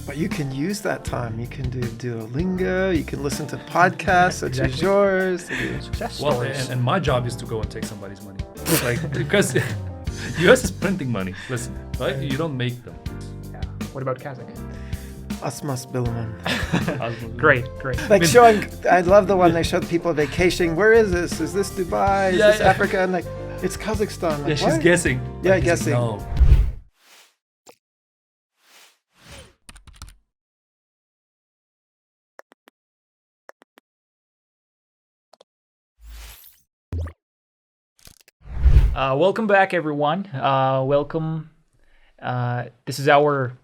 But you can use that time. You can do Duolingo. You can listen to podcasts such as yours. Success Well, stories. and my job is to go and take somebody's money. Like, because US is printing money. Listen, right? You don't make them. Yeah. What about Kazakh? Asmas Bilman. Great. Like showing, I love the one they showed people vacationing. Where is this? Is this Dubai? Is this Africa? And like, it's Kazakhstan. Like, Yeah, she's what? guessing. Yeah, Like, guessing. No. Welcome back, everyone. Welcome. This is our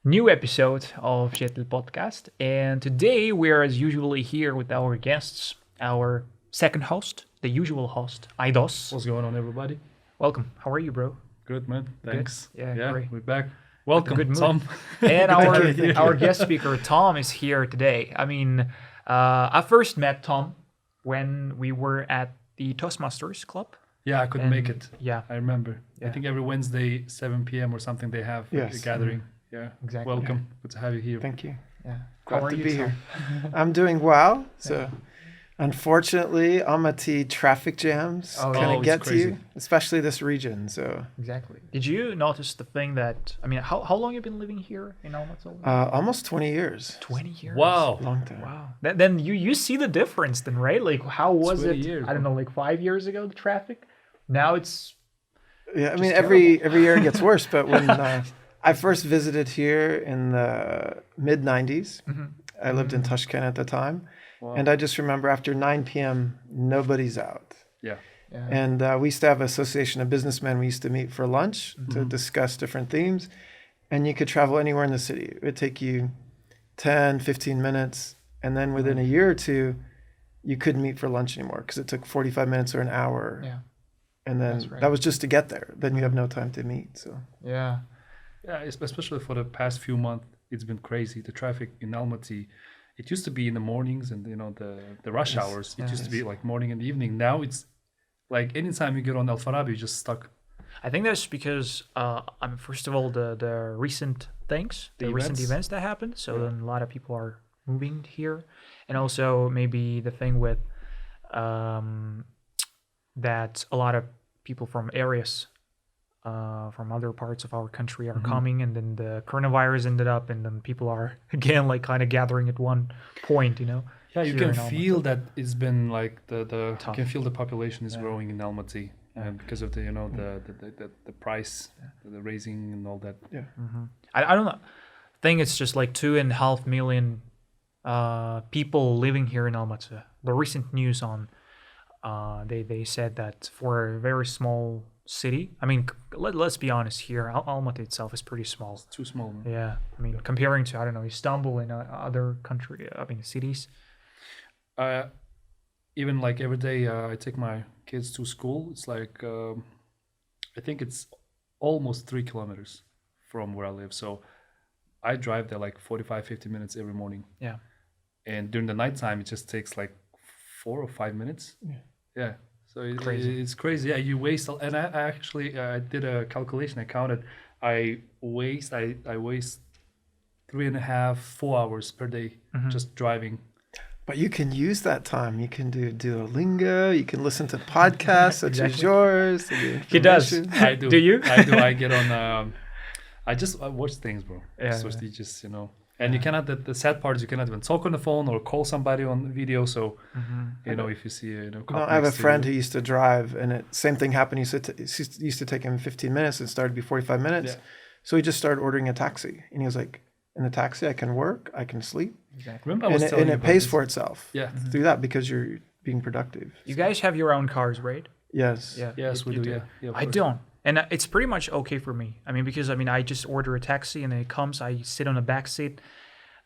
new episode of Jetil Podcast. And today we are as usually here with our guests, our second host, the usual host, Aidos. What's going on, everybody? Welcome. How are you, bro? Good, man. Thanks. Yeah, great. We're back. Welcome, good mood. Tom. And Thank you. our guest speaker, Tom, is here today. I mean, I first met Tom when we were at the Toastmasters Club. Yeah, I couldn't make it. Yeah, I remember. Yeah. I think every Wednesday, 7 p.m. or something, they have a Yes. gathering. Yeah. exactly. Welcome. Good to have you here. Thank you. Yeah. Glad How are to you, be Tom? here. I'm doing well. So, unfortunately, Almaty traffic jams Oh, kind yeah. of Oh, get it's to you, crazy. especially this region. So, Exactly. Did you notice the thing that, I mean, how long you been living here in Almaty? almost 20 years. 20 years. Wow. Long time. Wow. Then you see the difference then, right? Like, how was 20 it, years, I don't know, like 5 years ago, the traffic? Now it's, Yeah, I mean, Just every year it gets worse. But when I first visited here in the mid 90s, I lived in Tashkent at the time. Wow. And I just remember after 9 p.m., nobody's out. Yeah. yeah. And we used to have an association of businessmen. We used to meet for lunch to discuss different themes. And you could travel anywhere in the city. It would take you 10, 15 minutes. And then within a year or two, you couldn't meet for lunch anymore because it took 45 minutes or an hour. yeah. And then That's right. that was just to get there. Then you have no time to meet. So Yeah. Yeah, especially for the past few months, it's been crazy. The traffic in Almaty, it used to be in the mornings and the rush hours. It used to be like morning and evening. Now it's like anytime you get on Al Farabi, you're just stuck. I think that's because, I mean, first of all, the recent things, the recent events that happened. So then a lot of people are moving here. And also maybe the thing with that a lot of people from areas from other parts of our country are coming, and then the coronavirus ended up, and then people are again like kind of gathering at one point, you know. Yeah, you here can in Almaty. feel that it's been like you Tough. can feel the population is growing in Almaty because of the the price, the raising and all that. yeah. I don't know. I think it's just like 2.5 million people living here in Almaty. The recent news on they said that for a very small city, I mean, let's be honest here, Almaty itself is pretty small. It's too small. Man. Yeah, I mean, comparing to, I don't know, Istanbul and other cities. Even like every day I take my kids to school. It's like I think it's almost 3 kilometers from where I live. So I drive there like 45-50 minutes every morning. Yeah. And during the nighttime, it just takes like 4 or 5 minutes. Yeah. So it's crazy. Yeah, you waste. And I actually I did a calculation. I counted. I waste 3.5-4 hours per day just driving. But you can use that time. You can do Duolingo. You can listen to podcasts such as yours. He does. I do. Do you? I do. I get on. I watch things, bro. Yeah, So you just and you cannot. The sad part is you cannot even talk on the phone or call somebody on video. So if you see I have a friend who used to drive, and same thing happened. It used to take him 15 minutes and started to be 45 minutes. Yeah. So he just started ordering a taxi, and he was like, "In the taxi, I can work, I can sleep, Remember, I was telling and you it about pays this. for itself Yeah. through that because you're being productive." You guys have your own cars, right? Yes. Yeah. Yes, we you do. Yeah. Of I course. don't. And it's pretty much okay for me. I mean, because I just order a taxi and then it comes, I sit on the back seat,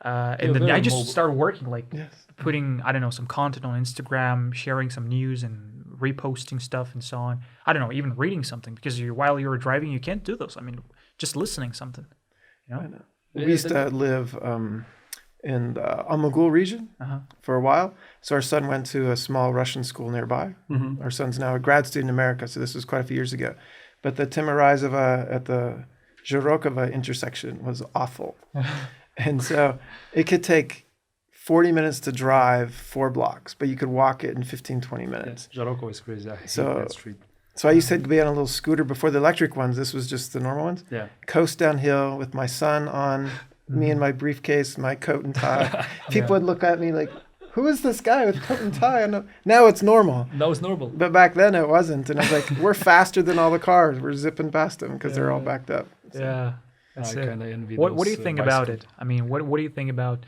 and then very I just mobile. start working, like Yes. putting, I don't know, some content on Instagram, sharing some news and reposting stuff and so on. I don't know, even reading something, because while you're driving, you can't do those. I mean, just listening something, you know? I know. We used to live in the Almagul region for a while. So our son went to a small Russian school nearby. Our son's now a grad student in America, so this was quite a few years ago. But the Timirazova at the Zhirokova intersection was awful. And so it could take 40 minutes to drive 4 blocks, but you could walk it in 15, 20 minutes. Zhirokova is crazy. I hate So- that street. So I used to be on a little scooter before the electric ones. This was just the normal ones. Yeah. Coast downhill with my son on, me and my briefcase, my coat and tie. People would look at me like, who is this guy with coat and tie? Now it's normal. That was normal. But back then it wasn't. And I was like, we're faster than all the cars. We're zipping past them because they're all backed up. So, Yeah. That's I it. kind of envy What do those, you think about bicycles. it? I mean, what do you think about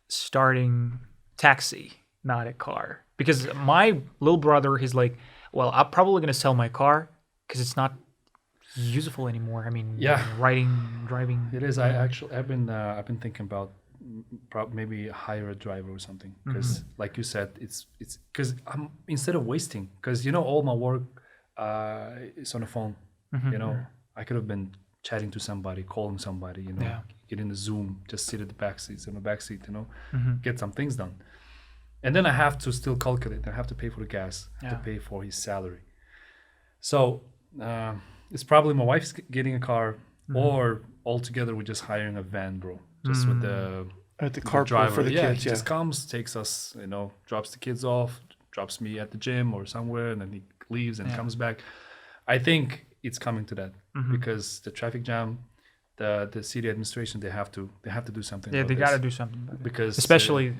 starting taxi, not a car? Because my little brother, he's like, well, I'm probably going to sell my car because it's not useful anymore. I mean, Yeah. driving. It is. I've been thinking about maybe hire a driver or something because, like you said, it's because I'm instead of wasting because all my work is on the phone. I could have been chatting to somebody, calling somebody, get in the Zoom, just sit at the back seat, get some things done, and then I have to still calculate. I have to pay for the gas, to pay for his salary. So it's probably my wife's getting a car, or altogether we're just hiring a van, bro, just with the carpool driver for the kids. he just comes, takes us, drops the kids off, drops me at the gym or somewhere, and then he leaves and comes back. I think it's coming to that because the traffic jam, the city administration, they have to do something. Yeah, about they got to this. do something about it. Because Especially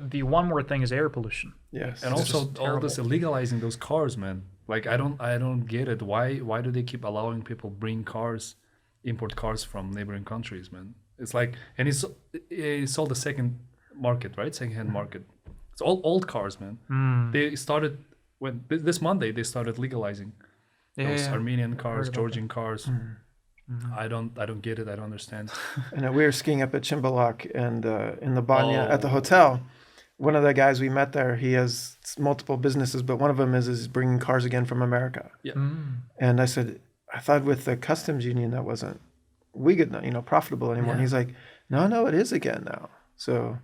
the one more thing is air pollution. Yes. and It's also just all this illegalizing those cars, man. Like I don't get it. Why do they keep allowing people bring cars, import cars from neighboring countries, man? It's like, and it's all the second market, right? Second-hand market. It's all old cars, man. They started when this Monday they started legalizing those Armenian cars, Georgian cars. I don't get it. I don't understand. And we were skiing up at Chimbalak and in the Banya at the hotel. One of the guys we met there, he has multiple businesses, but one of them is bringing cars again from America. Yeah. And I said, I thought with the customs union that wasn't profitable anymore. And he's like, no, it is again now. So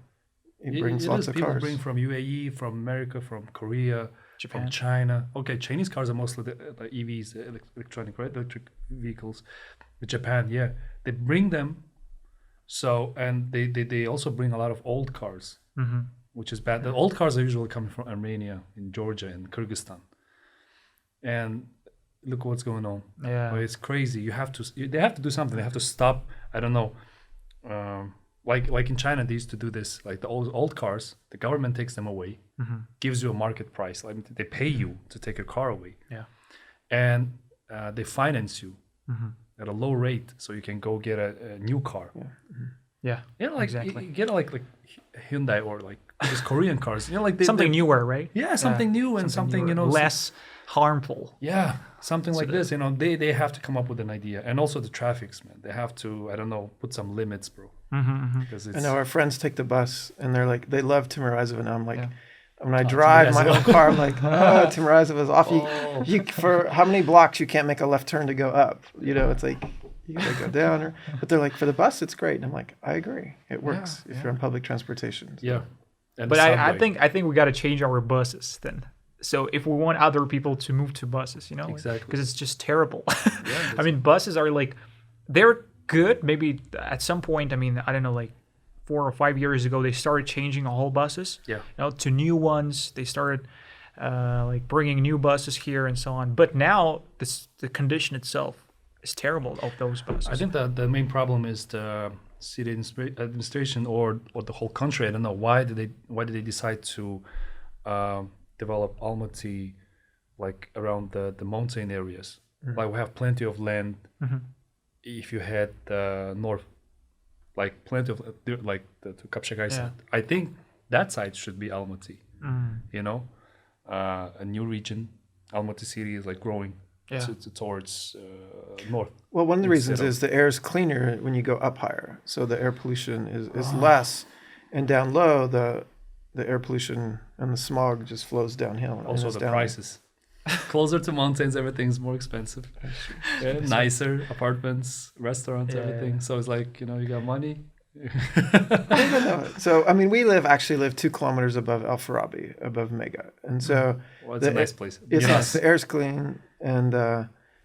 he brings lots of people cars. bring from UAE, from America, from Korea, Japan. from China. Okay, Chinese cars are mostly the EVs, electronic, right? Electric vehicles. But Japan, yeah, they bring them. So and they also bring a lot of old cars, which is bad. The old cars are usually coming from Armenia, in Georgia, and Kyrgyzstan. And look what's going on. Yeah. Well, it's crazy. They have to do something. They have to stop. I don't know. Like in China, they used to do this. Like the old cars, the government takes them away, gives you a market price. Like they pay you to take your car away. Yeah. And they finance you at a low rate, so you can go get a new car. Yeah. Like exactly. you get like Hyundai or like just Korean cars. Like Something newer, right? Yeah, something new and something newer, less harmful. Yeah, something like this. They have to come up with an idea, and also the traffics, man. They have to, I don't know, put some limits, bro. Because I know our friends take the bus and they're like, they love Timirazov, and I'm like, when I Oh, drive my Timirazov. own car, I'm like, Timirazov is off. You for how many blocks you can't make a left turn to go up? It's like you gotta go down. But they're like, for the bus, it's great. And I'm like, I agree, it works if you're on public transportation. So. Yeah. And But the I subway. think we got to change our buses then. So if we want other people to move to buses, Exactly. because it's just terrible. Yeah, I mean, buses are like, they're good. Maybe at some point, I mean, I don't know, like 4 or 5 years ago, they started changing all buses. Yeah. To new ones. They started like bringing new buses here and so on. But now the condition itself is terrible of those buses. I think that the main problem is the city administration or the whole country. I don't know why did they decide to develop Almaty like around the mountain areas. Like we have plenty of land. If you head north, like plenty of like to Kapshagay side, I think that side should be Almaty. A new region. Almaty city is like growing towards north. Well, one of the reasons is the air is cleaner when you go up higher, so the air pollution is less, and down low the air pollution and the smog just flows downhill. Also the prices. Closer to mountains, everything's more expensive. Nicer apartments, restaurants, everything. So it's like, you got money. So, I mean, we actually live 2 kilometers above El Farabi, above Mega. And so Well, it's a nice place. It's nice. The air's clean. And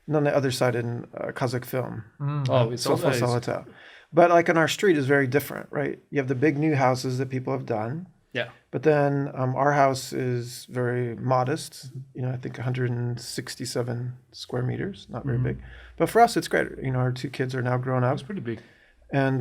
and on the other side in Kazakh film. Oh, it's Sofo always Salata. But like on our street is very different, right? You have the big new houses that people have done. yeah. But then our house is very modest, I think 167 square meters, not very big. But for us, it's great. Our two kids are now grown up. It's pretty big. And,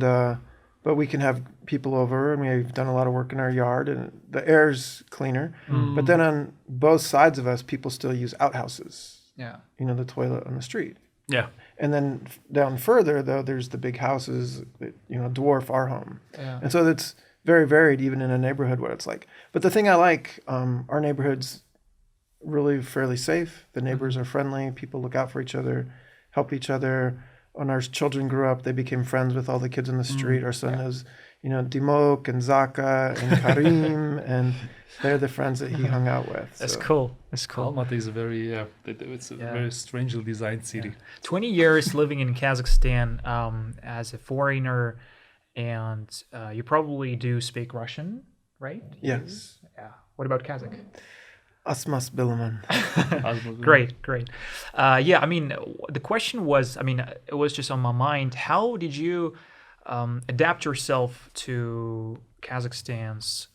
but we can have people over, and we've done a lot of work in our yard, and the air's cleaner. But then on both sides of us, people still use outhouses, Yeah. the toilet on the street. Yeah. And then down further, though, there's the big houses that, dwarf our home. Yeah. And so it's very varied, even in a neighborhood, what it's like. But the thing I like, our neighborhood's really fairly safe. The neighbors are friendly. People look out for each other, help each other. When our children grew up, they became friends with all the kids in the street. Our son knows, Dimok and Zaka and Karim, and they're the friends that he hung out with. That's so. cool. That's cool. Almaty is a very, it's a very strangely designed city. 20 years living in Kazakhstan as a foreigner, and you probably do speak Russian, right? Yes. Yeah. What about Kazakh? Asmas Bilaman. Great. Yeah, I mean, the question was, it was just on my mind. How did you adapt yourself to Kazakhstan's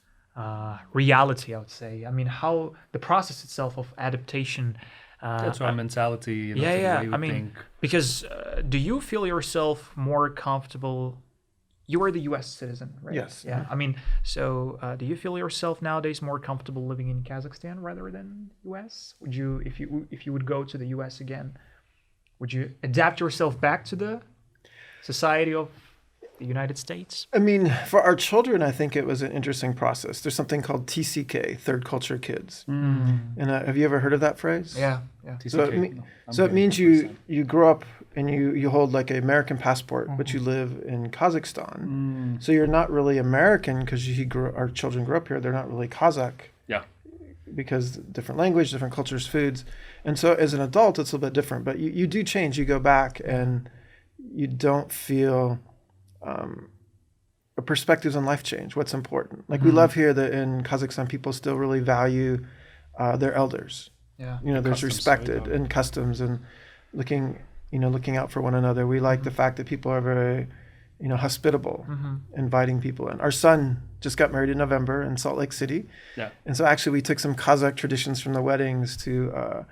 reality, I would say? How the process itself of adaptation. That's our mentality. Yeah. The way we think. Because do you feel yourself more comfortable? You are the U.S. citizen, right? Yes. Yeah. So do you feel yourself nowadays more comfortable living in Kazakhstan rather than U.S.? Would you, if you would go to the U.S. again, would you adapt yourself back to the society of the United States? For our children, I think it was an interesting process. There's something called TCK, Third Culture Kids. And have you ever heard of that phrase? Yeah. So it means you grow up and you hold like an American passport, but you live in Kazakhstan. So you're not really American because our children grew up here. They're not really Kazakh. Yeah. Because different language, different cultures, foods. And so as an adult, it's a little bit different. But you do change. You go back and you don't feel perspectives on life change. What's important? Like we love here that in Kazakhstan, people still really value their elders. Yeah. There's respected and customs and looking out for one another. We like the fact that people are very, hospitable, inviting people in. Our son just got married in November in Salt Lake City. Yeah. And so actually we took some Kazakh traditions from the weddings to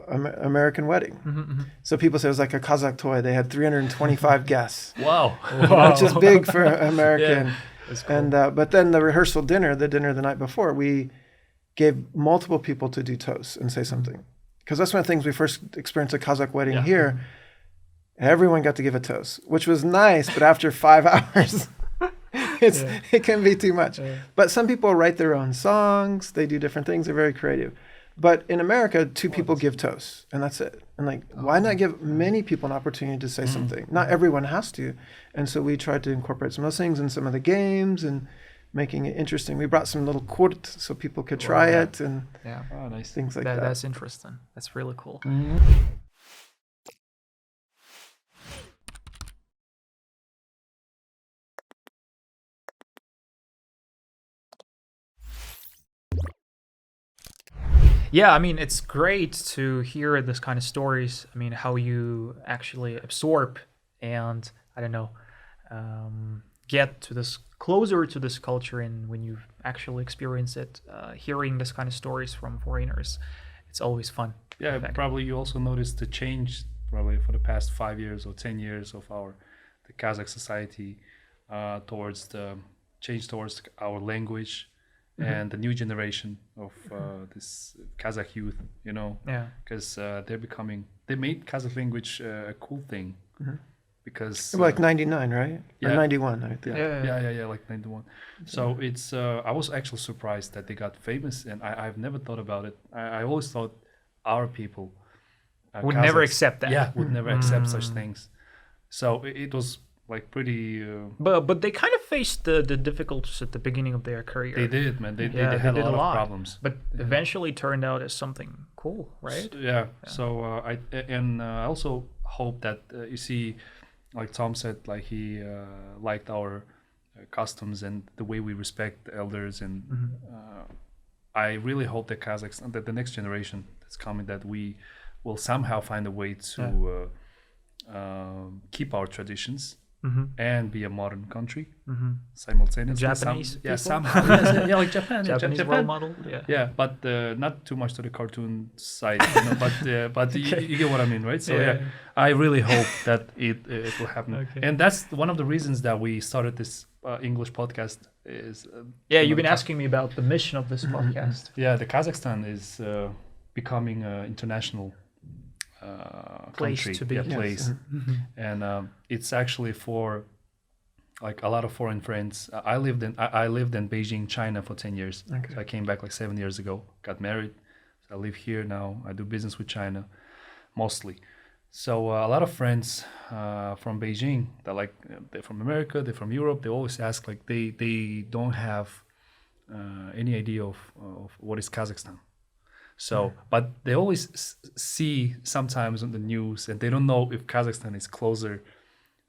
American wedding. So people say it was like a Kazakh toy. They had 325 guests. Wow. Which is big for American. Yeah, that's cool. And but then the rehearsal dinner, the night before, we gave multiple people to do toasts and say something. Because that's one of the things we first experienced a Kazakh wedding here. Everyone got to give a toast, which was nice, but after 5 hours, it can be too much. But some people write their own songs. They do different things. They're very creative. But in America, two people give toasts, and that's it. And why not give many people an opportunity to say something? Not everyone has to. And so we tried to incorporate some of those things in some of the games and making it interesting. We brought some little kurt so people could try it and Nice. things like that. That's interesting. That's really cool. Yeah, it's great to hear this kind of stories. How you actually absorb and, I don't know, get to this closer to this culture, and when you actually experience it, hearing this kind of stories from foreigners, it's always fun. Yeah, probably you also noticed the change probably for the past 5 years or 10 years of the Kazakh society towards the change towards our language. And the new generation of this Kazakh youth, because they made Kazakh language a cool thing, because like 99, right? Yeah. Or 91, I think. Yeah, like 91. So it's I was actually surprised that they got famous, and I've never thought about it. I always thought our people would Kazakhs, never accept that. Yeah, would never accept such things. So it was like pretty. But they kind of faced the difficulties at the beginning of their career. They did, man. They had a lot of problems. But eventually turned out as something cool, right? So I also hope that you see, like Tom said, like he liked our customs and the way we respect the elders, and I really hope that Kazakhstan, that the next generation that's coming, that we will somehow find a way to keep our traditions and be a modern country simultaneously. Japanese people? Somehow. Like Japan. Japanese Japan. role model. Yeah. But not too much to the cartoon side. But you get what I mean, right? So I really hope that it will happen. Okay. And that's one of the reasons that we started this English podcast. Is You've been asking me about the mission of this podcast. Yeah, the Kazakhstan is becoming an international Place country, to be. place, and it's actually for like a lot of foreign friends. I lived in Beijing, China for 10 years. Okay. So I came back like 7 years ago, got married. So I live here now. I do business with China, mostly. So a lot of friends from Beijing that they're from America, they're from Europe. They always ask like they don't have any idea of what is Kazakhstan. So, but they always see sometimes on the news, and they don't know if Kazakhstan is closer.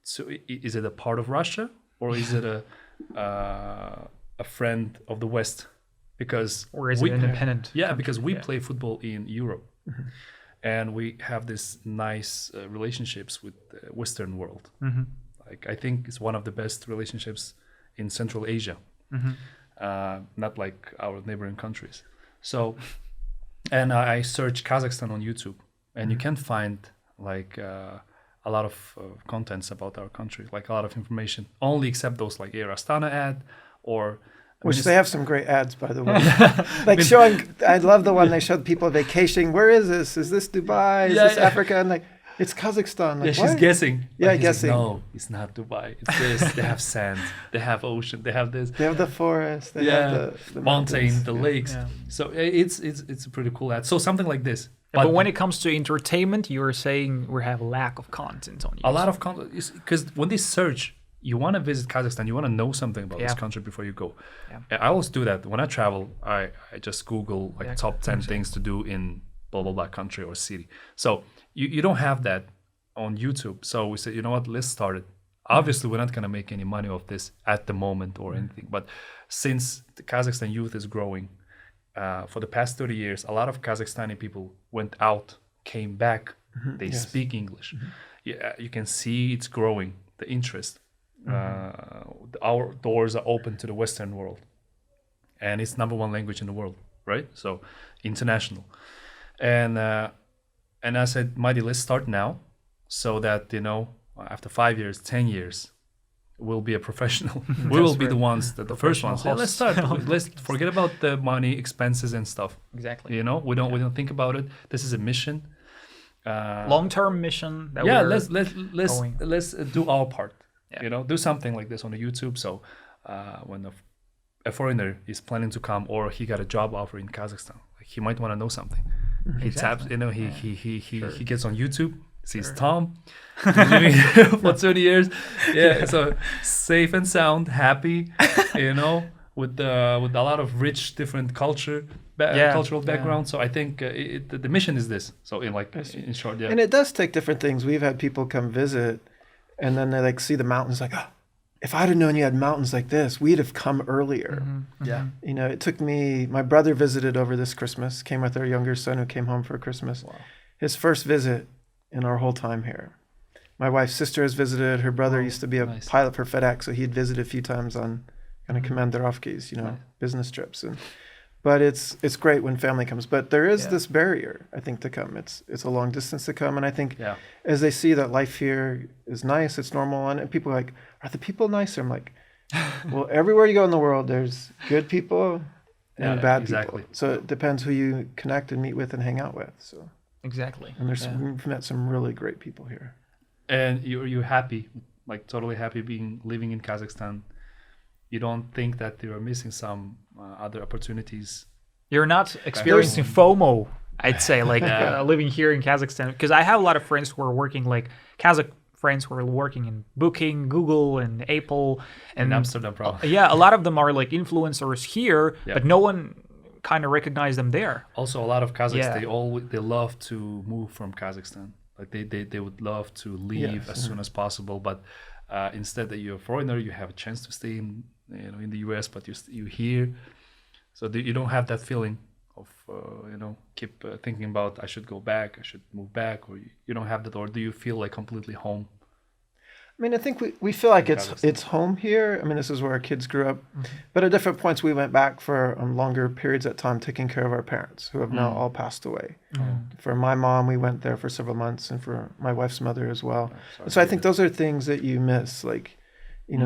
So, is it a part of Russia, or is it a friend of the West? Because Or is it independent? Yeah, because we play football in Europe, and we have this nice relationships with the Western world. Like I think it's one of the best relationships in Central Asia, not like our neighboring countries. So. And I searched Kazakhstan on YouTube, and you can find like a lot of contents about our country, like a lot of information. Only except those like Air Astana ad, or which they have some great ads, by the way. Like showing, I love the one they showed people vacationing. Where is this? Is this Dubai? Is this Africa? And like, it's Kazakhstan. Like, she's guessing. Yeah, guessing. Like, no, it's not Dubai. It's this. They have sand. They have ocean. They have this. They have the forest. They have the mountain, the lakes. Yeah. So it's a pretty cool ad. So something like this. But when it comes to entertainment, you're saying we have a lack of content on YouTube. A lot of content, because when they search, you want to visit Kazakhstan, you want to know something about this country before you go. Yeah. I always do that. When I travel, I just Google like top 10 things to do in blah, blah, blah country or city. So you don't have that on YouTube. So we said, you know what, let's start it. Obviously, we're not going to make any money off this at the moment or anything. But since the Kazakhstan youth is growing, for the past 30 years, a lot of Kazakhstani people went out, came back. They speak English. Yeah, you can see it's growing, the interest. Our doors are open to the Western world. And it's #1 language in the world, right? So international. And I said, Mighty, let's start now so that, after 5 years, 10 years, we'll be a professional. We will be the ones, the first ones. Yeah, let's start. Let's forget about the money, expenses and stuff. Exactly. We don't think about it. This is a mission. Long-term mission. That let's do our part. Yeah. Do something like this on the YouTube. So when a foreigner is planning to come, or he got a job offer in Kazakhstan, like he might want to know something. He taps, he gets on YouTube, sees Tom, living for 20 years. Yeah, so safe and sound, happy, with a lot of rich, different cultural background. So I think the mission is this. So in short, yeah. And it does take different things. We've had people come visit, and then they see the mountains, like, oh, if I'd have known you had mountains like this, we'd have come earlier. Yeah. It took me, my brother visited over this Christmas, came with our younger son who came home for Christmas. Wow. His first visit in our whole time here. My wife's sister has visited. Her brother used to be a pilot for FedEx, so he'd visited a few times on kind of commanderovkis, business trips. But it's great when family comes. But there is this barrier, I think, to come. It's a long distance to come. And I think as they see that life here is nice, it's normal, and people are like, are the people nicer? I'm like, well, everywhere you go in the world, there's good people and bad people. So it depends who you connect and meet with and hang out with. So exactly. And we've met some really great people here. And you're happy, like totally happy living in Kazakhstan. You don't think that you are missing some other opportunities. You're not experiencing FOMO, I'd say, living here in Kazakhstan. Because I have a lot of friends who are working, like Kazakh friends who are working in Booking, Google, and Apple. And in Amsterdam, probably. A lot of them are like influencers here, but no one kind of recognized them there. Also, a lot of Kazakhs, they love to move from Kazakhstan. Like they would love to leave as soon as possible, but instead that you're a foreigner, you have a chance to stay in the US, but you here, so you don't have that feeling keep thinking about I should go back, I should move back, or you don't have that, or do you feel like completely home? I mean, I think we feel like it's home here. I mean, this is where our kids grew up. But at different points, we went back for longer periods at time, taking care of our parents, who have now all passed away. For my mom, we went there for several months, and for my wife's mother as well. So I think those are things that you miss, like,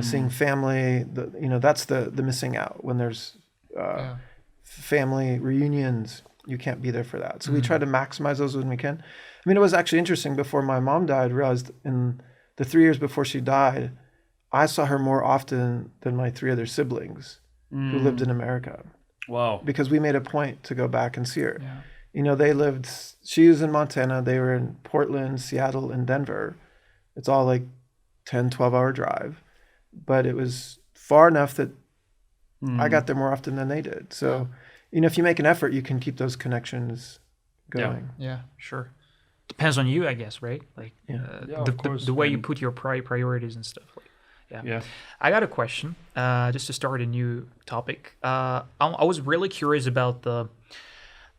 seeing family. That's the missing out when there's family reunions. You can't be there for that. So we try to maximize those when we can. I mean, it was actually interesting. Before my mom died, I realized in the 3 years before she died, I saw her more often than my 3 other siblings who lived in America. Wow. Because we made a point to go back and see her. Yeah. She was in Montana, they were in Portland, Seattle, and Denver. It's all like 10, 12-hour drive. But it was far enough that I got there more often than they did. So, if you make an effort, you can keep those connections going. Yeah, sure. Depends on you, I guess, right? Like of course, the way you put your priorities and stuff. Yeah. I got a question, just to start a new topic. I was really curious about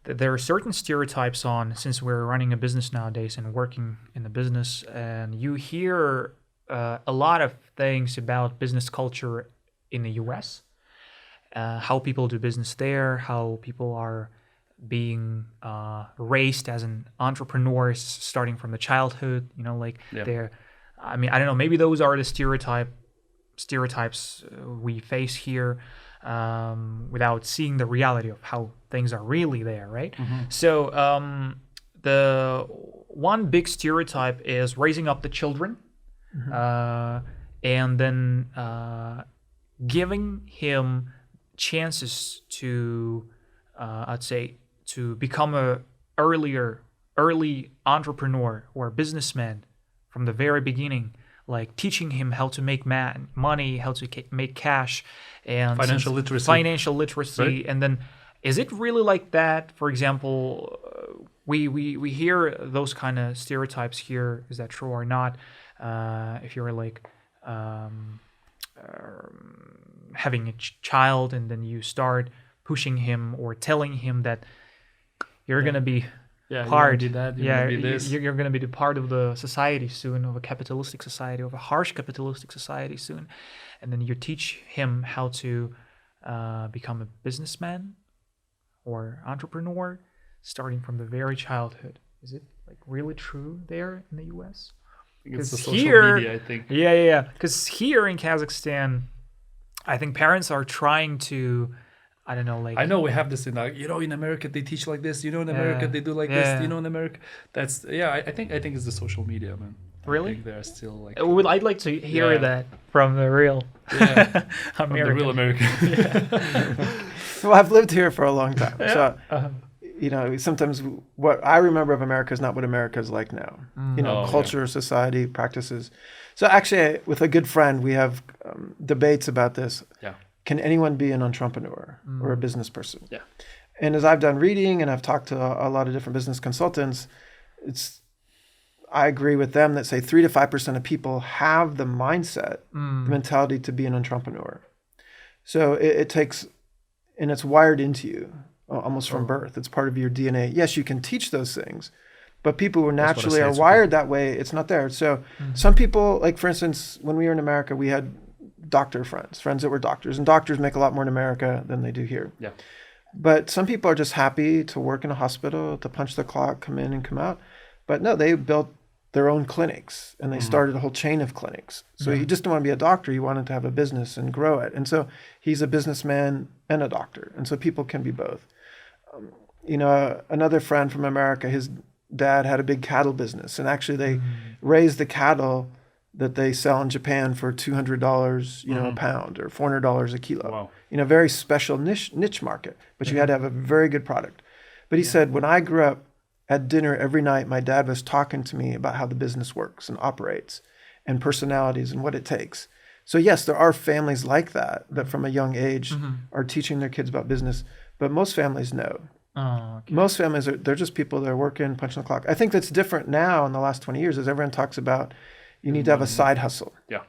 there are certain stereotypes since we're running a business nowadays and working in the business, and you hear a lot of things about business culture in the US, how people do business there, how people are being raised as an entrepreneurs starting from the childhood, they're, I mean, I don't know, maybe those are the stereotypes we face here, without seeing the reality of how things are really there, right? So the one big stereotype is raising up the children, and then giving him chances to I'd say to become a early entrepreneur or businessman from the very beginning, like teaching him how to make money, how to make cash, and financial literacy, right? And then, is it really like that? For example, we hear those kind of stereotypes here. Is that true or not? If you're like having a child and then you start pushing him or telling him that you're gonna be part, you're gonna be this. You're gonna be the part of the society soon, of a capitalistic society, of a harsh capitalistic society soon, and then you teach him how to become a businessman or entrepreneur, starting from the very childhood. Is it like really true there in the US? It's the social media, I think. Yeah. Because here in Kazakhstan, I think parents are trying to, I don't know, like... I know we have this in in America they teach like this, in America they do like this, in America. That's, I think it's the social media, man. Really? I think they're still like... I'd like to hear that from the real American. From the real American. Well, I've lived here for a long time. So, sometimes what I remember of America is not what America is like now. Culture, society, practices. So actually, with a good friend, we have debates about this. Yeah. Can anyone be an entrepreneur or a business person? Yeah. And as I've done reading and I've talked to a lot of different business consultants, I agree with them that say 3 to 5% of people have the mindset, the mentality to be an entrepreneur. So it takes, and it's wired into you almost from birth. It's part of your DNA. Yes, you can teach those things, but people who naturally are wired that way, it's not there. So some people, like for instance, when we were in America, we had doctor friends that were doctors, and doctors make a lot more in America than they do here. Yeah. But some people are just happy to work in a hospital, to punch the clock, come in and come out. But no, they built their own clinics and they started a whole chain of clinics. So he just didn't want to be a doctor. He wanted to have a business and grow it. And so he's a businessman and a doctor. And so people can be both. Another friend from America, his dad had a big cattle business, and actually they raised the cattle that they sell in Japan for $200, a pound, or $400 a kilo. Wow. Very special niche market, but you had to have a very good product. But he said, when I grew up at dinner every night, my dad was talking to me about how the business works and operates and personalities and what it takes. So yes, there are families like that from a young age are teaching their kids about business, but most families know. Oh, okay. Most families they're just people that are working, punching the clock. I think that's different now in the last 20 years, as everyone talks about you need to have a side hustle. Yeah.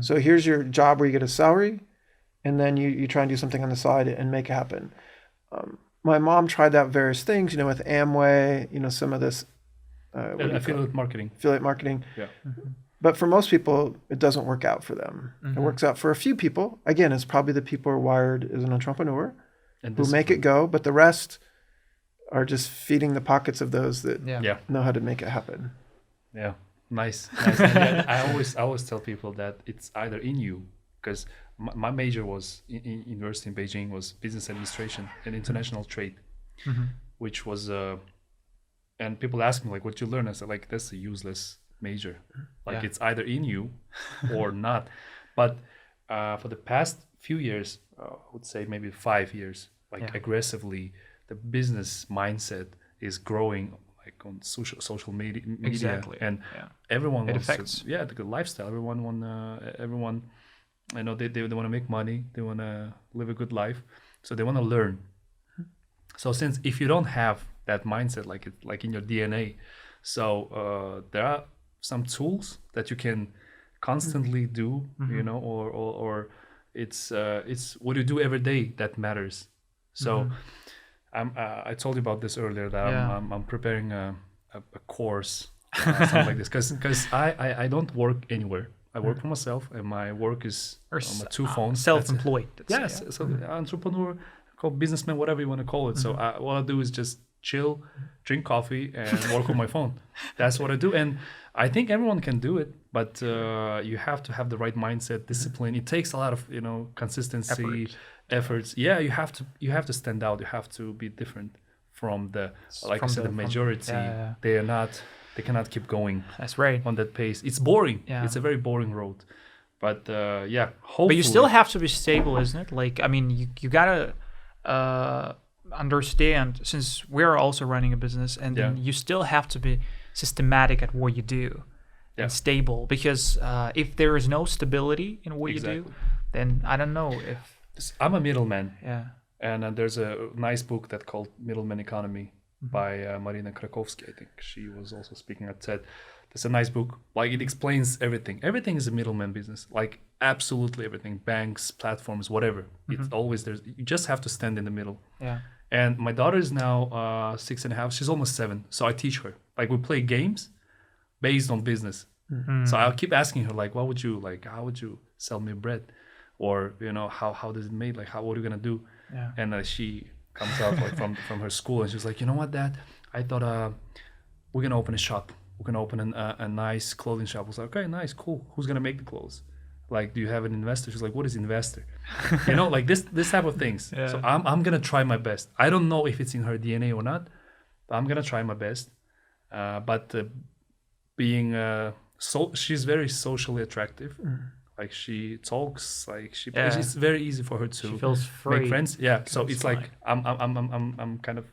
So here's your job where you get a salary, and then you try and do something on the side and make it happen. my mom tried out various things, with Amway, some of this affiliate marketing. Affiliate marketing. Yeah. But for most people, it doesn't work out for them. It works out for a few people. Again, it's probably the people who are wired as an entrepreneur who make it go, but the rest are just feeding the pockets of those that know how to make it happen. Yeah, nice. And I always tell people that it's either in you, because my major was in university in Beijing was business administration and international trade, which was and people ask me like, what you learn? I said like, that's a useless major. Like it's either in you or not. But for the past few years, I would say maybe 5 years, aggressively, the business mindset is growing like on social media. Exactly. And everyone wants affects. the lifestyle. Everyone they want to make money, they want to live a good life, so they want to learn. So since if you don't have that mindset like in your DNA, so there are some tools that you can constantly do, or it's what you do every day that matters. So I told you about this earlier that I'm preparing a course, something like this, because I don't work anywhere. I work for myself, and my work is on my 2 phones. Self-employed. Yes, so entrepreneur, called businessman, whatever you want to call it. So what I do is just chill, drink coffee, and work on my phone. That's what I do, and I think everyone can do it, but you have to have the right mindset, discipline. It takes a lot of consistency, efforts. Yeah, you have to stand out. You have to be different from the majority. They cannot keep going. That's right. On that pace. It's boring. Yeah. It's a very boring road. But hopefully. But you still have to be stable, isn't it? Like, I mean, you gotta understand, since we're also running a business, and then you still have to be systematic at what you do and stable. Because if there is no stability in what you do, then I don't know if. I'm a middleman. Yeah. And there's a nice book that's called Middleman Economy by Marina Krakovsky. I think she was also speaking at TED. It's a nice book. Like it explains everything. Everything is a middleman business. Like absolutely everything. Banks, platforms, whatever. It's always there. You just have to stand in the middle. Yeah. And my daughter is now 6.5. She's almost 7. So I teach her. Like we play games based on business. So I'll keep asking her like, how would you sell me bread? Or how does it made? Like what are you gonna do? Yeah. And she comes out like from her school, and she's like, you know what, Dad? I thought we're gonna open a shop. We're gonna open a nice clothing shop. I was like, okay, nice, cool. Who's gonna make the clothes? Like, do you have an investor? She's like, what is investor? Like this type of things. Yeah. So I'm gonna try my best. I don't know if it's in her DNA or not, but I'm gonna try my best. But being she's very socially attractive. Like she talks, like it's very easy for her to she feels free. Make friends. Yeah, so it's fine. Like I'm kind of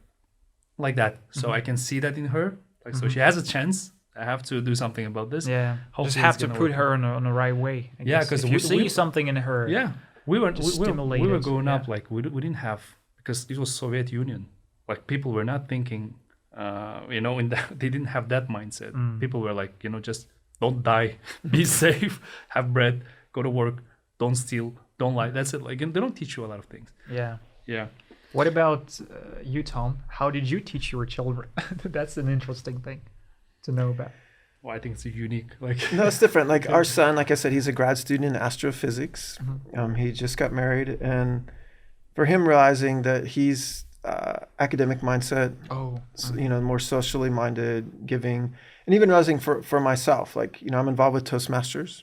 like that. So I can see that in her. Like so she has a chance. I have to do something about this. Yeah, hopefully just have to put her on the right way. Because if you see something in her. Yeah, we were growing up like we didn't have, because it was Soviet Union. Like people were not thinking, they didn't have that mindset. People were like, just. Don't die, be safe, have bread, go to work, don't steal, don't lie. That's it. Like, and they don't teach you a lot of things. Yeah. Yeah. What about you, Tom? How did you teach your children? That's an interesting thing to know about. Well, I think it's unique. Like no, it's different. Like our son, like I said, he's a grad student in astrophysics. He just got married, and for him realizing that he's academic mindset, more socially minded, giving. And even realizing for myself, like, I'm involved with Toastmasters.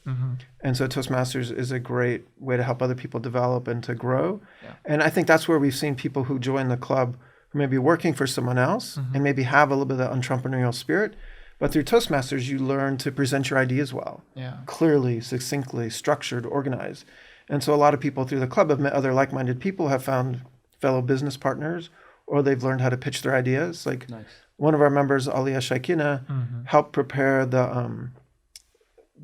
And so Toastmasters is a great way to help other people develop and to grow. Yeah. And I think that's where we've seen people who join the club who may be working for someone else and maybe have a little bit of that entrepreneurial spirit. But through Toastmasters, you learn to present your ideas well, clearly, succinctly, structured, organized. And so a lot of people through the club have met other like-minded people, have found fellow business partners, or they've learned how to pitch their ideas. Like nice. One of our members, Aliya Shaikina, helped prepare the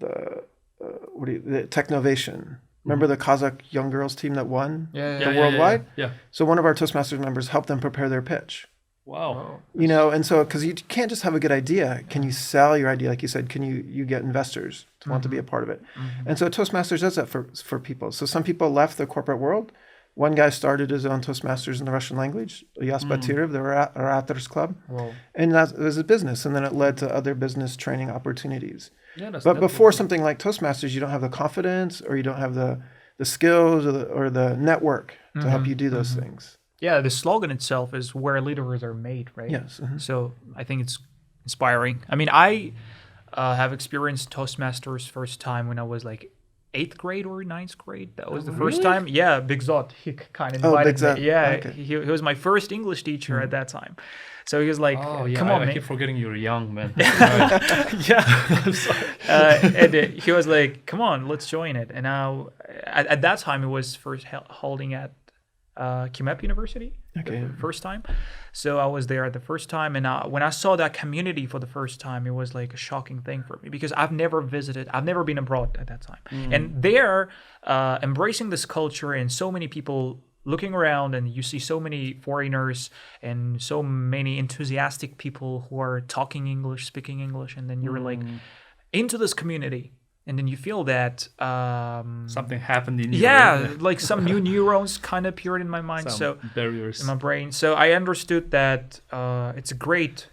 Technovation. Remember the Kazakh young girls team that won the worldwide? Yeah. So one of our Toastmasters members helped them prepare their pitch. Wow. And so because you can't just have a good idea. Can you sell your idea? Like you said, can you get investors to want to be a part of it? And so Toastmasters does that for people. So some people left the corporate world One guy started his own Toastmasters in the Russian language, Yas Batyrov, the Orators Club. Whoa. And that was a business. And then it led to other business training opportunities. Yeah, But before something like Toastmasters, you don't have the confidence or you don't have the skills or the network to help you do those things. Yeah, the slogan itself is where leaders are made, right? Yes. So I think it's inspiring. I mean, I have experienced Toastmasters first time when I was like 8th grade or 9th grade. That was the first time. Yeah, Big Zot. He kind of invited Big Zot. me. Yeah, Okay. he was my first English teacher at that time. So he was like, come on, I man. keep forgetting you're young, man. Yeah. He was like, come on, let's join it. And now, at that time, it was first holding at QMAP University. Okay. The first time. So I was there at the first time. And when I saw that community for the first time, it was like a shocking thing for me because I've never been abroad at that time. And they're embracing this culture and so many people looking around and you see so many foreigners and so many enthusiastic people who are talking English, speaking English. And then you're like into this community. And then you feel that something happened in you. Yeah, like some new neurons kind of appeared in my mind. Some barriers in my brain. So I understood that it's a great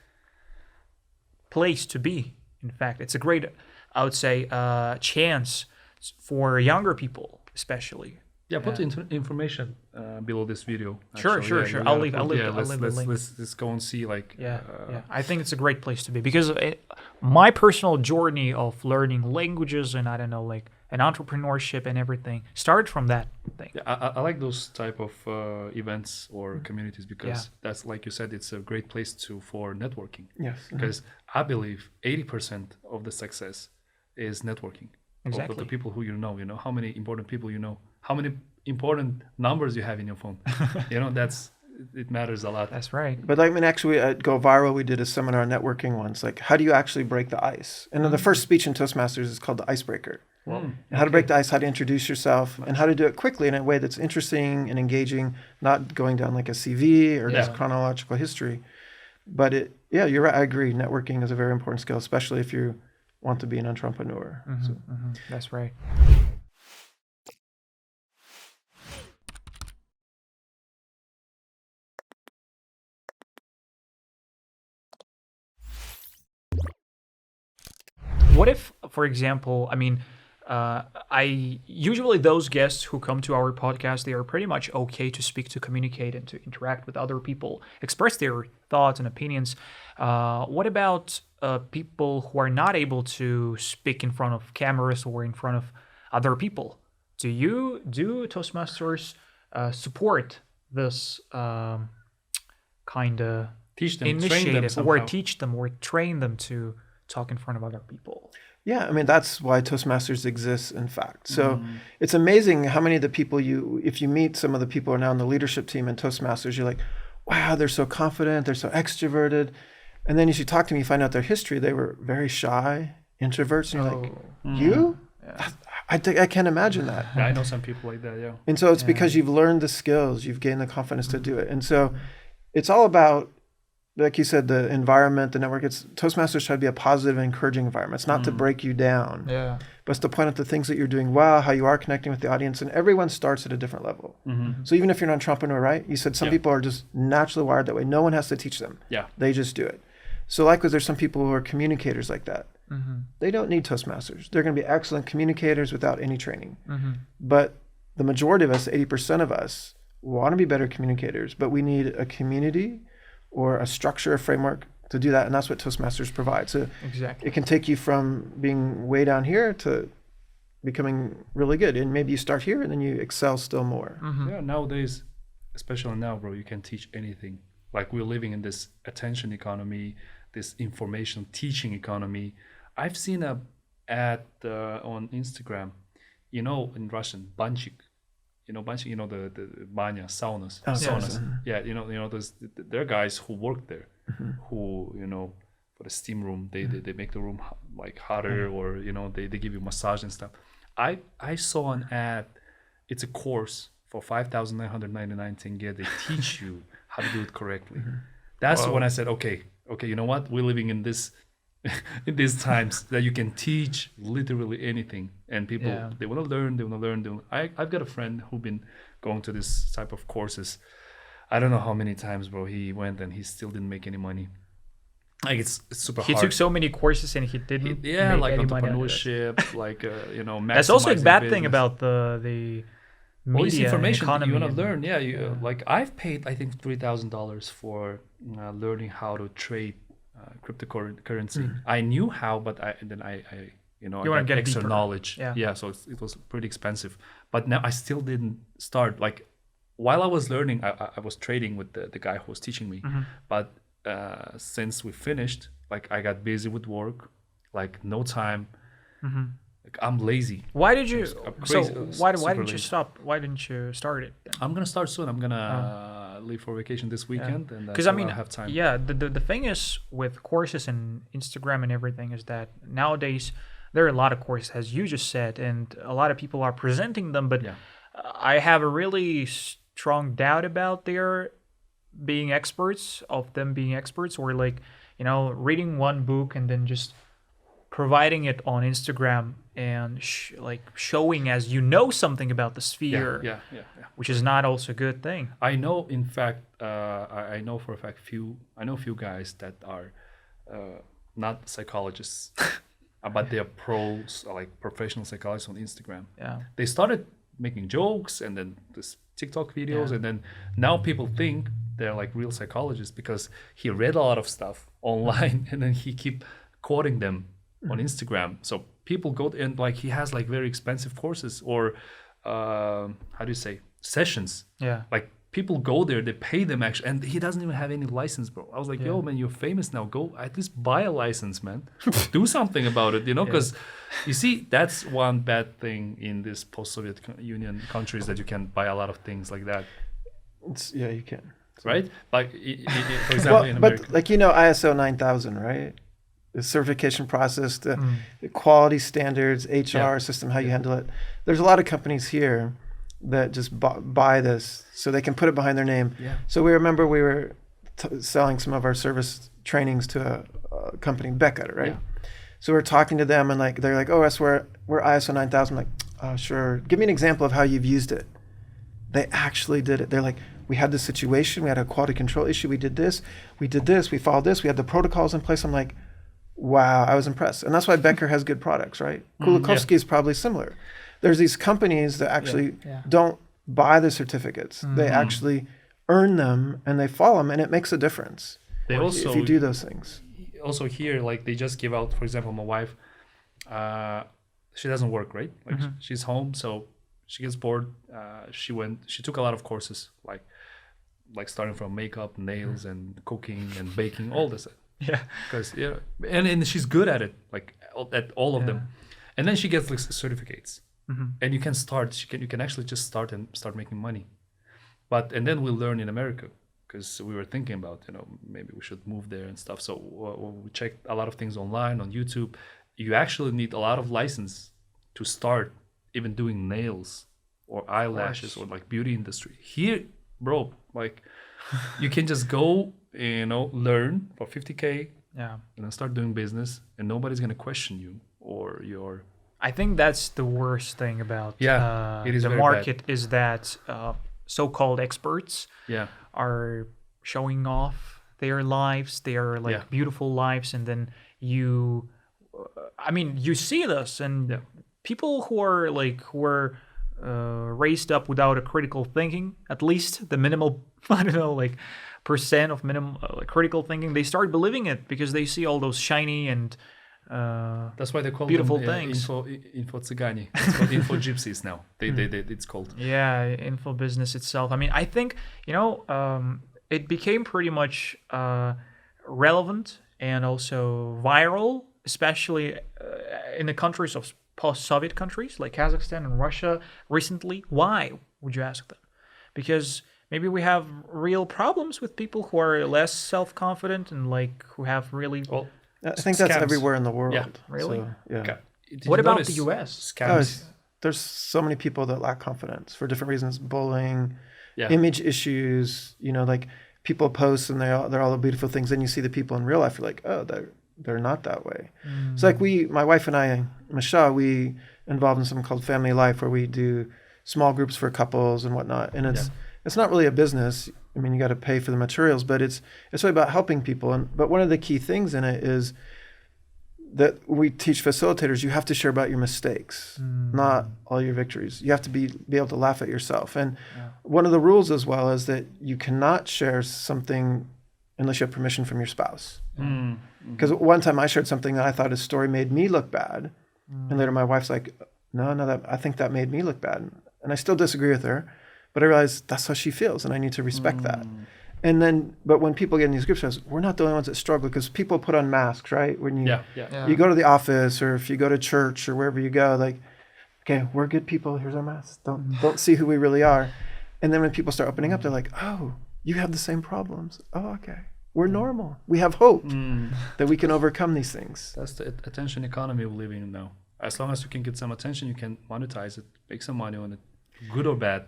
place to be. In fact, it's a great, I would say, chance for younger people, especially. Yeah, put the information below this video. Sure. I'll leave the link. Let's go and see. Yeah. I think it's a great place to be because my personal journey of learning languages and I don't know, like an entrepreneurship and everything started from that thing. Yeah, I like those type of events or communities because that's like you said, it's a great place for networking. Yes. Because I believe 80% of the success is networking. Exactly. Of the people who you know how many important people you know, how many important numbers you have in your phone. It matters a lot. That's right. But I mean, actually, at Go Viral, we did a seminar on networking once. Like, how do you actually break the ice? And then the first speech in Toastmasters is called the icebreaker. How to break the ice, how to introduce yourself, and how to do it quickly in a way that's interesting and engaging, not going down like a CV or just chronological history. But you're right. I agree. Networking is a very important skill, especially if you want to be an entrepreneur. That's right. What if, for example, I mean, I usually those guests who come to our podcast, they are pretty much okay to speak, to communicate, and to interact with other people, express their thoughts and opinions. What about people who are not able to speak in front of cameras or in front of other people? Do Toastmasters support this kind of initiative or teach them or train them to talk in front of other people? Yeah, I mean, that's why Toastmasters exists, in fact. So it's amazing how many of the people if you meet some of the people who are now in the leadership team in Toastmasters, you're like, wow, they're so confident, they're so extroverted. And then as you talk to them, you find out their history. They were very shy, introverts. And you're like, you? Yeah. I can't imagine that. Yeah, I know some people like that, yeah. And so it's because you've learned the skills, you've gained the confidence to do it. And so it's all about, like you said, the environment, the network. Toastmasters try to be a positive and encouraging environment. It's not to break you down, but it's to point out the things that you're doing well, how you are connecting with the audience, and everyone starts at a different level. So even if you're an entrepreneur, right? You said some people are just naturally wired that way. No one has to teach them. Yeah. They just do it. So likewise, there's some people who are communicators like that. They don't need Toastmasters. They're going to be excellent communicators without any training. But the majority of us, 80% of us, want to be better communicators, but we need a community or a structure, a framework to do that. And that's what Toastmasters provides. So it can take you from being way down here to becoming really good. And maybe you start here and then you excel still more. Yeah, nowadays, especially now, bro, you can teach anything. Like we're living in this attention economy, this information teaching economy. I've seen a ad on Instagram, in Russian, banchik. Banchik, the banya, saunas. Saunas. Yeah, there are guys who work there, who, for the steam room, they make the room like hotter or, they give you massage and stuff. I saw an ad, it's a course for 5,999 tenge. They teach you how to do it correctly. That's when I said, okay, you know what? We're living in this in these times that you can teach literally anything, and people they want to learn. I've got a friend who's been going to this type of courses. I don't know how many times, bro, he went and he still didn't make any money. Like it's super hard. He took so many courses and he didn't. Make like any money out of it. entrepreneurship, like That's also a maximizing bad business. thing about the All this media and information that economy. you want to and- learn. Like I've paid I think $3,000 for learning how to trade cryptocurrency. I knew how, but I You I wanna got get extra deeper. knowledge. Yeah. So it was pretty expensive. But now I still didn't start. Like while I was learning, I was trading with the guy who was teaching me. But since we finished, like I got busy with work, like no time. Like I'm lazy. Why did you? I'm So crazy- why super didn't you lazy. stop? Why didn't you start it? Then? I'm gonna start soon. I'm gonna leave for vacation this weekend, and Because so I mean, I'll have time. yeah, the thing is with courses and Instagram and everything is that nowadays there are a lot of courses, as you just said, and a lot of people are presenting them. But Yeah. I have a really strong doubt about their being experts, or like reading one book and then just providing it on Instagram and like showing as something about the sphere, Yeah. which is not also a good thing. I know, in fact, I know for a fact I know a few guys that are not psychologists, but they are pros, like professional psychologists on Instagram. Yeah. They started making jokes and then this TikTok videos, and then now people think they're like real psychologists because he read a lot of stuff online and then he keep quoting them on Instagram. So people go and like he has like very expensive courses or how do you say sessions. Yeah. Like people go there, they pay them actually, and he doesn't even have any license, bro. I was like, yo, man, you're famous now. Go at least buy a license, man. Do something about it, because you see, that's one bad thing in this post-Soviet Union countries that you can buy a lot of things like that, You can. right? Like, for example, in America. But like ISO 9000, right? The certification process, the quality standards, HR system, how you handle it. There's a lot of companies here that just buy this so they can put it behind their name. Yeah. So we remember we were selling some of our service trainings to a company, Becker, right? Yeah. So we're talking to them and like they're like, oh, we're ISO 9000. I'm like, oh, sure. Give me an example of how you've used it. They actually did it. They're like, we had this situation, we had a quality control issue, we did this, we followed this, we had the protocols in place. I'm like, wow, I was impressed. And that's why Becker has good products, right? Kulikovsky is probably similar. There's these companies that actually don't buy the certificates. They actually earn them and they follow them, and it makes a difference. They also, if you do those things. Also here, like they just give out, for example, my wife, she doesn't work, right? Like she's home, so she gets bored. She took a lot of courses, like starting from makeup, nails, and cooking and baking, all this. Yeah. Because and she's good at it, like at all of them. And then she gets like certificates, and you can start. You can actually just start making money. And then we'll learn in America, because we were thinking about maybe we should move there and stuff. So we checked a lot of things online on YouTube. You actually need a lot of license to start even doing nails or eyelashes or like beauty industry. Here, bro, like you can just go, learn for $50K, and then start doing business, and nobody's gonna question you or your. I think that's the worst thing about it is the very market is that so-called experts are showing off their lives, their beautiful lives, and then you see this, and people who are raised up without a critical thinking, at least the minimal, percent of minimum critical thinking, they start believing it because they see all those shiny and that's why they call beautiful them things. Info-Cygani. It's called Info-Gypsies now. It's called. Yeah, info business itself. I mean, I think it became pretty much relevant and also viral, especially in the countries of post-Soviet countries like Kazakhstan and Russia recently. Why, would you ask them? Because maybe we have real problems with people who are less self-confident and who have really. Well, I think that's scams. everywhere in the world. Yeah, really? So, yeah. Okay. Did What you about notice the US? Scams. There's so many people that lack confidence for different reasons. Bullying, Yeah. image issues. Like people post and they're all the beautiful things. Then you see the people in real life. You're like, oh, they're not that way. It's like my wife and I, Masha, we involved in something called Family Life, where we do small groups for couples and whatnot. And it's not really a business. I mean, you got to pay for the materials, but it's really about helping people. But one of the key things in it is that we teach facilitators, you have to share about your mistakes, not all your victories. You have to be able to laugh at yourself. And one of the rules as well is that you cannot share something unless you have permission from your spouse. Because one time I shared something that I thought his story made me look bad. And later my wife's like, no, I think that made me look bad. And I still disagree with her, but I realized that's how she feels and I need to respect that. And then, but when people get in these groups, we're not the only ones that struggle, because people put on masks, right? When you go to the office, or if you go to church or wherever you go, like, okay, we're good people. Here's our masks. Don't see who we really are. And then when people start opening up, they're like, oh, you have the same problems. Oh, okay. We're normal. We have hope that we can overcome these things. That's the attention economy we're living in now. As long as you can get some attention, you can monetize it, make some money on it, good or bad.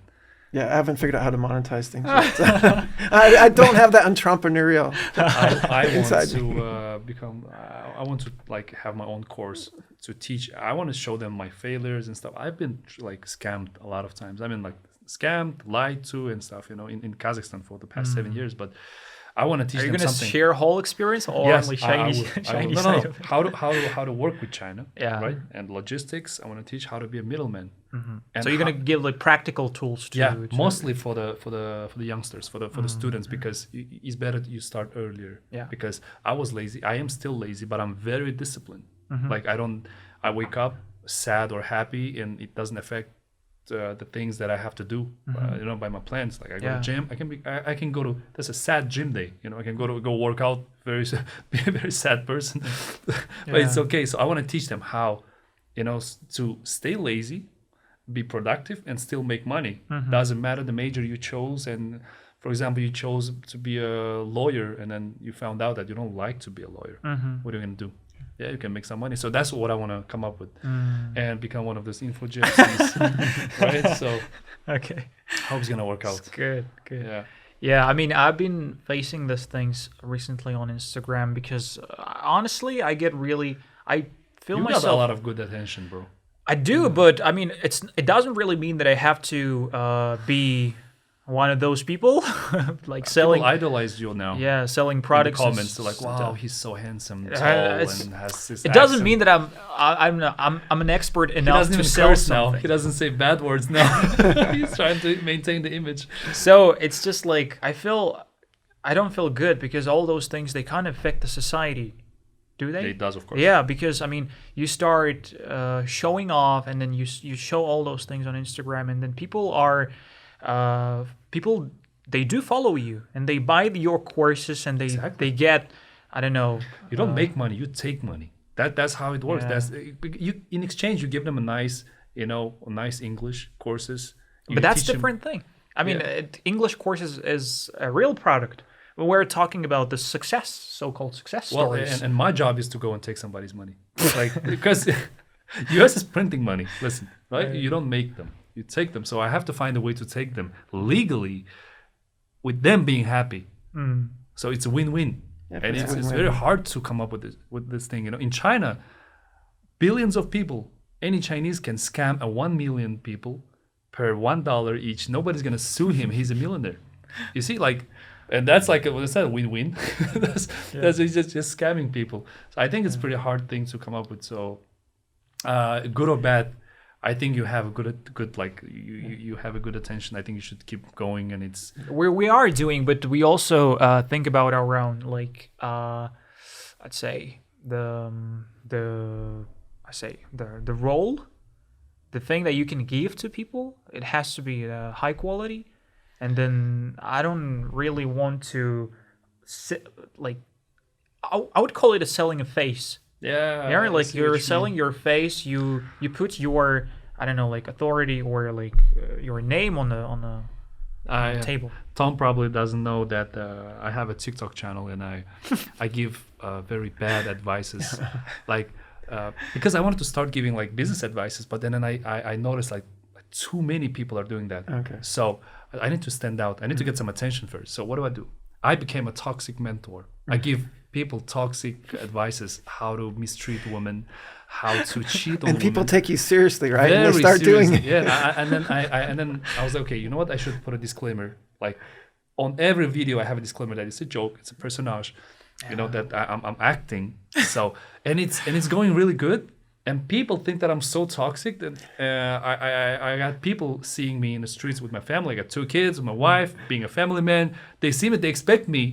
Yeah, I haven't figured out how to monetize things yet. I don't have that entrepreneurial. I want to become. I want to like have my own course to teach. I want to show them my failures and stuff. I've been like scammed a lot of times. I mean, like scammed, lied to, and stuff. You know, in Kazakhstan for the past 7 years. But I want to teach them something. Are you going to share whole experience or only Chinese? No. How to work with China, right? And logistics. I want to teach how to be a middleman. And so you're going to give like practical tools to mostly for the youngsters, for the students, because it's better you start earlier. Yeah. Because I was lazy. I am still lazy, but I'm very disciplined. Like I wake up sad or happy, and it doesn't affect the things that I have to do, by my plans. Like I go to gym, I can go to, that's a sad gym day, I can go work out, be a very sad person, but it's okay. So I want to teach them how, to stay lazy, be productive, and still make money. Doesn't matter the major you chose. And for example, you chose to be a lawyer, and then you found out that you don't like to be a lawyer. What are you going to do? Yeah, you can make some money. So that's what I want to come up with, and become one of those Info-Gypsies, right? So, okay, hope it's gonna work out. It's good. Yeah. I mean, I've been facing these things recently on Instagram because honestly, I feel you myself. You got a lot of good attention, bro. I do, but I mean, it doesn't really mean that I have to be one of those people, like selling. People idolize you now. Yeah, selling products. In the comments, they're like, "Wow, he's so handsome, tall, and has this." It doesn't mean that I'm an expert enough to sell something. He doesn't say bad words now. He's trying to maintain the image. So it's just like I don't feel good because all those things, they kind of affect the society. Do they? It does, of course. Yeah, because I mean, you start showing off, and then you show all those things on Instagram, and then people they do follow you, and they buy your courses, and they get, I don't know. You don't make money; you take money. That's how it works. Yeah. In exchange, you give them a nice English courses. But that's a different thing. I mean, English courses is a real product. We're talking about the so-called success stories. And my job is to go and take somebody's money, like because US is printing money. Listen, right? You don't make them. You take them. So I have to find a way to take them legally with them being happy. So it's a win-win. Yeah, and it's very hard to come up with this thing. In China, billions of people, any Chinese can scam 1 million people per $1 each. Nobody's going to sue him. He's a millionaire. You see, and that's it's not a win-win. that's just scamming people. So I think it's a pretty hard thing to come up with. So good or bad, I think you have a good you have a good attention. I think you should keep going, and it's we are doing, but we also think about our own, I'd say the role, the thing that you can give to people. It has to be high quality, and then I don't really want to I would call it a selling a face. Yeah, you're selling your face. You put your, I don't know, authority or your name on the table. Tom probably doesn't know that I have a TikTok channel, and I give very bad advices, because I wanted to start giving business advices, but then I noticed too many people are doing that. Okay. So I need to stand out. I need to get some attention first. So what do? I became a toxic mentor. I give people toxic advices, how to mistreat women, how to cheat on And people women. take you seriously, right? And they Very start doing seriously. it. Yeah, and then I was like, okay, you know what? I should put a disclaimer. Like on every video, I have a disclaimer that it's a joke, it's a personage, you know, that I'm acting. So and it's going really good. And people think that I'm so toxic that I got people seeing me in the streets with my family. I got 2 kids with my wife, being a family man. They see me, they expect me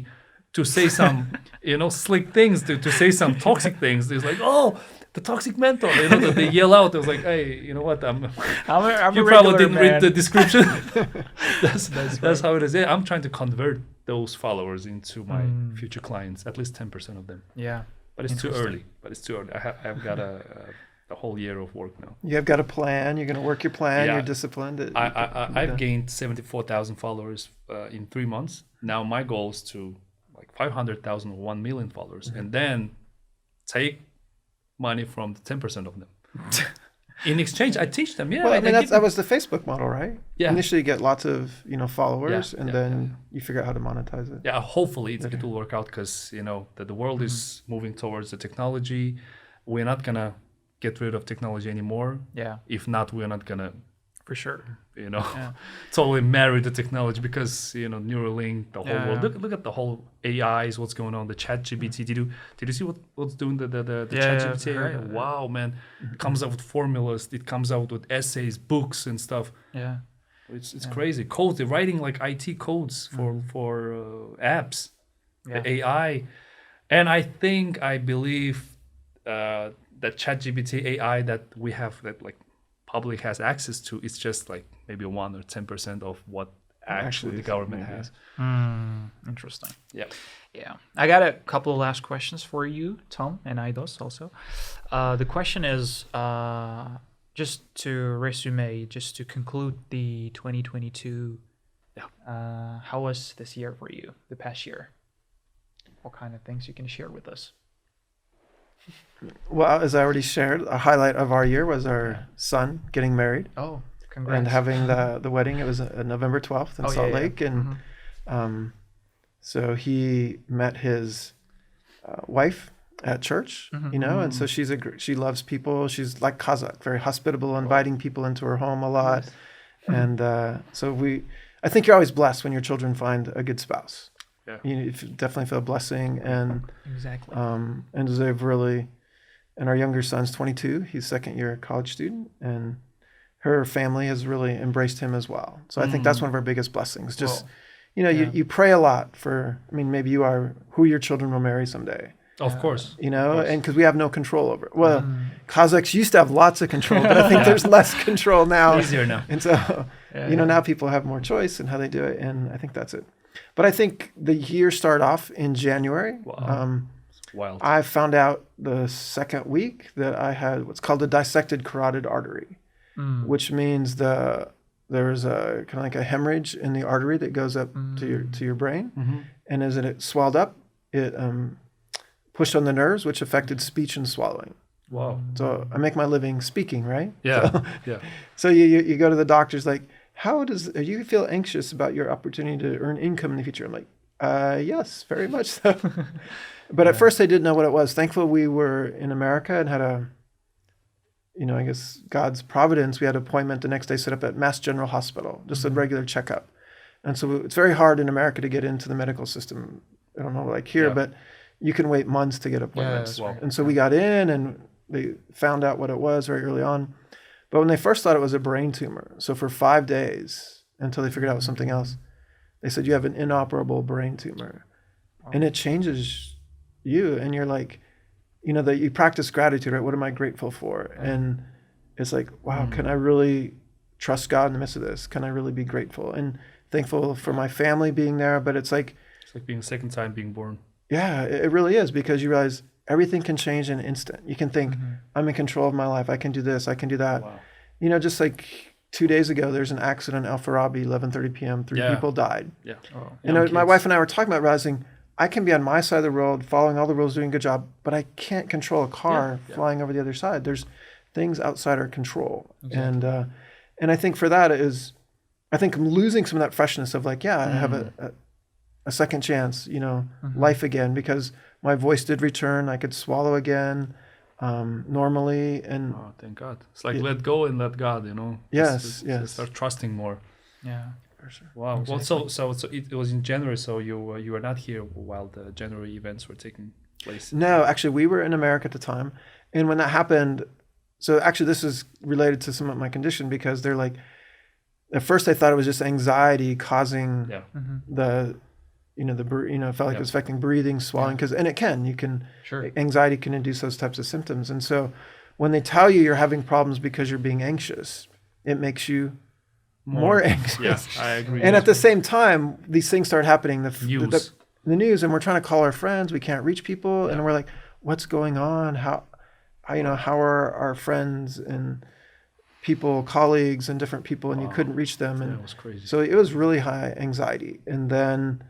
to say some, you know, slick things, to say some toxic things. It's like, oh, the toxic mentor, you know, that they yell out. I was like, hey, you know what? I'm You a probably regular didn't man. read the description. That's how it is. Yeah, I'm trying to convert those followers into my future clients, at least 10% of them. Yeah. But it's too Interesting. early. I've got a whole year of work now. You have got a plan. You're going to work your plan. Yeah. You're disciplined. I've gained 74,000 followers in 3 months. Now my goal is to like 500,000 or 1 million followers, and then take money from the 10% of them. In exchange, I teach them. Yeah, Well, I mean, give that was the Facebook model, right? Yeah. Initially, you get lots of followers, Yeah, and yeah, then you figure out how to monetize it. yeah, hopefully it will work out, because you know that the world is moving towards the technology. We're not gonna get rid of technology anymore. Yeah, If not, we're not gonna, for sure. you know, Yeah. totally marry the technology, because you know Neuralink, the whole Yeah. world. Look at the whole AIs, what's going on, the ChatGPT. Did you see what's doing the Yeah, ChatGPT I've heard AI? of it. Wow, man, it comes out with formulas, it comes out with essays, books, and stuff. Yeah. It's crazy. Codes, they're writing like IT codes for apps, Yeah. the AI, and I believe that ChatGPT AI that we have, that like public has access to, it's just like maybe 1 or 10% of what actually the government maybe. has. Interesting. Yeah. Yeah. I got a couple of last questions for you, Tom, and Aidos also. The question is, just to resume, just to conclude the 2022, how was this year for you, the past year? What kind of things you can share with us? Well, as I already shared, a highlight of our year was our son getting married Oh, congrats. and having the wedding. It was November 12th in Salt Lake, and so he met his wife at church, and so she loves people. She's like Kazakh, very hospitable, inviting people into her home a lot, and so I think you're always blessed when your children find a good spouse. Yeah. You definitely feel a blessing, and Exactly. and they've really, and our younger son's 22. He's second year college student, and her family has really embraced him as well. So I think that's one of our biggest blessings. Just, Whoa. you pray a lot for, maybe you are who your children will marry someday, Of course. and because we have no control over it. Well, Kazakhs used to have lots of control, but I think there's less control now. Easier now. And so, now people have more choice in how they do it. And I think that's it. But I think the year started off in January. Wow. Wild. I found out the second week that I had what's called a dissected carotid artery, which means there's a kind of like a hemorrhage in the artery that goes up to your brain, and as it swelled up, it pushed on the nerves, which affected speech and swallowing. Wow. So I make my living speaking, right? Yeah. So, Yeah. so you go to the doctor's like, do you feel anxious about your opportunity to earn income in the future? I'm like, yes, very much so. But at first I didn't know what it was. Thankfully, we were in America and had I guess God's providence. We had an appointment the next day set up at Mass General Hospital, just a regular checkup. And so it's very hard in America to get into the medical system. I don't know, like here, but you can wait months to get appointments. that's right. And so we got in and they found out what it was very early on. But when they first thought it was a brain tumor, so for 5 days until they figured out it was something else, they said you have an inoperable brain tumor. And it changes you. And you're like, that you practice gratitude, right? What am I grateful for? And it's like, wow, can I really trust God in the midst of this? Can I really be grateful? And thankful for my family being there. But it's like being a second time being born. Yeah, it really is, because you realize everything can change in an instant. You can think, I'm in control of my life. I can do this. I can do that. Wow. Just like 2 days ago, there's an accident in Al Farabi, 11:30 p.m. 3 people died. Yeah. Oh. My wife and I were talking about realizing I can be on my side of the road, following all the rules, doing a good job, but I can't control a car flying over the other side. There's things outside our control. Exactly. And I think for that I think I'm losing some of that freshness of like, I have a second chance, life again, because my voice did return. I could swallow again. normally. And Oh, thank God. It's like let go and let God, you know. Yes, yes. Just start trusting more. Yeah. for sure. Wow. Exactly. Well, so it was in January, so you were not here while the January events were taking place. No, actually, we were in America at the time, and when that happened, so actually, this is related to some of my condition because they're like, at first I thought it was just anxiety causing Yeah. the, it felt like it was affecting breathing, swallowing, and you can, Sure. anxiety can induce those types of symptoms, and so when they tell you you're having problems because you're being anxious, it makes you more anxious. Yeah, I agree. And at the same time, these things start happening. News. The news, and we're trying to call our friends. We can't reach people, and we're like, "What's going on? How are our friends and people, colleagues, and different people?" And you couldn't reach them, and That was crazy. so it was really high anxiety. And then,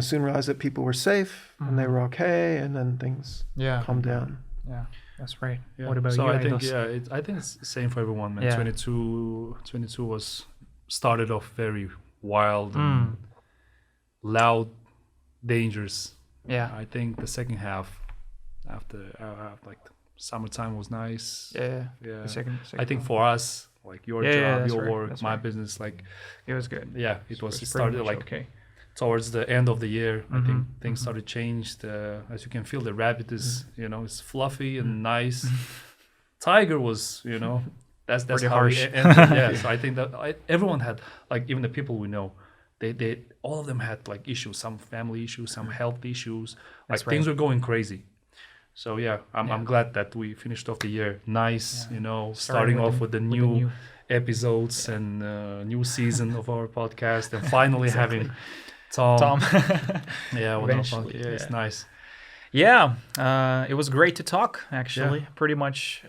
soon realized that people were safe and they were okay, and then things Yeah. calmed down. Yeah. That's right. Yeah. What about so you? I think Aidos? I think it's the same for everyone, man. Yeah. 22 was started off very wild and loud, dangerous. Yeah. I think the second half, after like summertime, was nice. Yeah. Yeah. The second I think one. for us, like your Yeah, job, that's your right, work, that's my right. business, like It was good. yeah, it was. It pretty started much like okay. towards the end of the year. I think Mhm, things started changed. As you can feel, the rabbit is it's fluffy and nice. Tiger was that's Pretty how harsh. we ended. Yeah, so I think that everyone had, like, even the people we know, they all of them had like issues, some family issues, some health issues. That's Like things right. were going crazy. So yeah, I'm glad that we finished off the year nice. Starting off with the new episodes and new season of our podcast, and finally having Tom. Yeah, Eventually, it's nice. Yeah, it was great to talk. Actually, pretty much.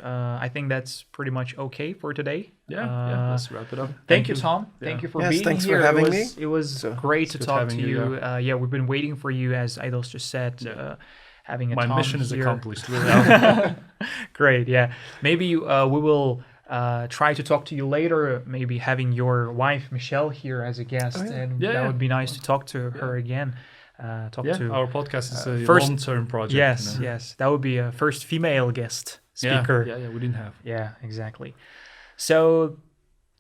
I think that's pretty much okay for today. Yeah, let's wrap it up. Thank you, Tom. Thank you for Yes, being thanks for here. having it me. was, It was So, great to good talk to having you. you, Yeah, we've been waiting for you, as Idols just said. Having a My Tom mission is here. accomplished. Really. Great. Yeah, maybe we will try to talk to you later. Maybe having your wife Michelle here as a guest, and that would be nice to talk to her again. Our podcast is a first- long-term project. Yes, yes, that would be a first female guest speaker. Yeah, we didn't have. Yeah, exactly. So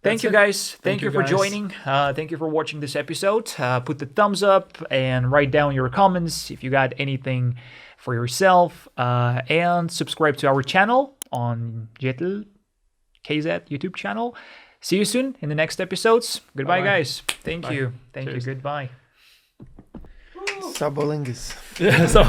thank That's you it. guys. Thank Thank you you for guys. joining. Thank you for watching this episode. Put the thumbs up and write down your comments if you got anything for yourself. And subscribe to our channel on Jetil KZ YouTube channel. See you soon in the next episodes. Goodbye, Bye-bye. guys. Thank Bye. you. Thank Cheers. you. Goodbye. Sabolingus. Yeah, so